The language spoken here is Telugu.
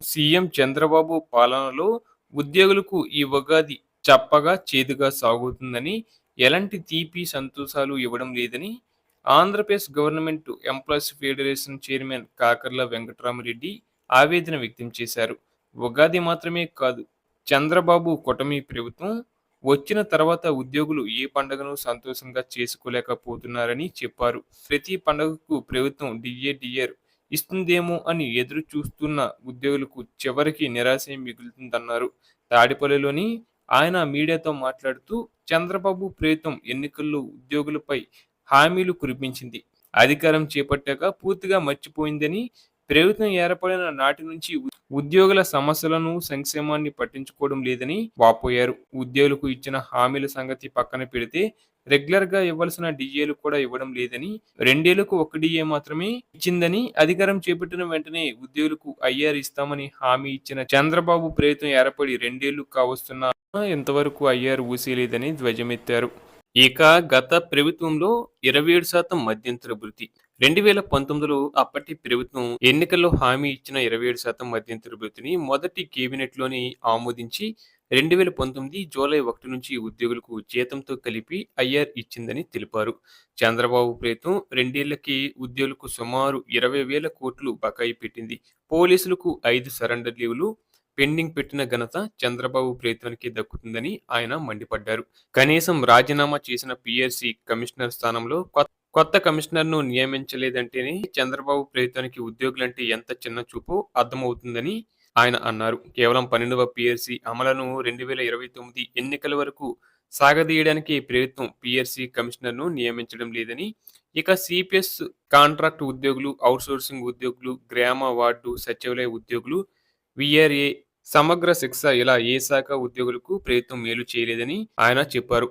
సీఎం చంద్రబాబు పాలనలో ఉద్యోగులకు ఈ ఉగాది చప్పగా, చేదుగా సాగుతుందని, ఎలాంటి తీపి సంతోషాలు ఇవ్వడం లేదని Andhra Pradesh government employees federation chairman Kakarla Venkatarama Reddy ఆవేదన వ్యక్తం చేశారు. ఉగాది మాత్రమే కాదు, చంద్రబాబు కూటమి ప్రభుత్వం వచ్చిన తర్వాత ఉద్యోగులు ఏ పండుగను సంతోషంగా చేసుకోలేకపోతున్నారని చెప్పారు. ప్రతి పండుగకు ప్రభుత్వం డిఏ ఇస్తుందేమో అని ఎదురు చూస్తున్న ఉద్యోగులకు చివరికి నిరాశే మిగులుతుందన్నారు. తాడేపల్లిలోని ఆయన మీడియాతో మాట్లాడుతూ, చంద్రబాబు ప్రభుత్వం ఎన్నికల్లో ఉద్యోగులపై హామీలు కురిపించింది. అధికారం చేపట్టాక పూర్తిగా మర్చిపోయిందని, ప్రభుత్వం ఏర్పడిన నాటి నుంచి ఉద్యోగుల సమస్యలను, సంక్షేమాన్ని పట్టించుకోవడం లేదని వాపోయారు. ఉద్యోగులకు ఇచ్చిన హామీల సంగతి పక్కన పెడితే రెగ్యులర్‌గా ఇవ్వాల్సిన డీఏలు కూడా ఇవ్వడం లేదని, 2 ఏళ్లకు ఒక డీఏ మాత్రమే ఇచ్చిందని, అధికారం చేపట్టిన వెంటనే ఉద్యోగులకు ఐఆర్ ఇస్తామని హామీ ఇచ్చిన చంద్రబాబు ప్రభుత్వం ఏర్పడి 2 ఏళ్లు కావస్తున్నా ఇంతవరకు ఐఆర్ ఊసేలేదని ధ్వజమెత్తారు. ఇక గత ప్రభుత్వంలో 27% మధ్యంతర భృతి. 2019లో అప్పటి ప్రభుత్వం ఎన్నికల్లో హామీ ఇచ్చిన 27% మధ్యంతర భృతిని మొదటి కేబినెట్‌లోనే ఆమోదించి 2019 జూలై 1 నుంచి ఉద్యోగులకు జీతంతో కలిపి ఐఆర్ ఇచ్చిందని తెలిపారు. చంద్రబాబు ప్రభుత్వం 2 ఏళ్లకే ఉద్యోగులకు సుమారు 20,000 కోట్లు బకాయి పెట్టింది. పోలీసులకు 5 సరెండర్ లీవ్‌లు పెండింగ్ పెట్టిన ఘనత చంద్రబాబు ప్రభుత్వానికి దక్కుతుందని ఆయన మండిపడ్డారు. కనీసం రాజీనామా చేసిన పీఆర్సీ కమిషనర్ స్థానంలో కొత్త కమిషనర్‌ను నియమించలేదంటేనే చంద్రబాబు ప్రభుత్వానికి ఉద్యోగులంటే ఎంత చిన్న చూపో అర్థమవుతుందని ఆయన అన్నారు. కేవలం 12వ పీఆర్సీ అమలును 2029 ఎన్నికల వరకు సాగదీయడానికి ప్రభుత్వం పీఆర్సీ కమిషనర్‌ను నియమించడం లేదని, ఇక సిపిఎస్ కాంట్రాక్ట్ ఉద్యోగులు, ఔట్సోర్సింగ్ ఉద్యోగులు, గ్రామ వార్డు సచివాలయ ఉద్యోగులు, వీఆర్ఏ, సమగ్ర శిక్ష ఇలా ఏ శాఖ ఉద్యోగులకు ప్రభుత్వం మేలు చేయలేదని ఆయన చెప్పారు.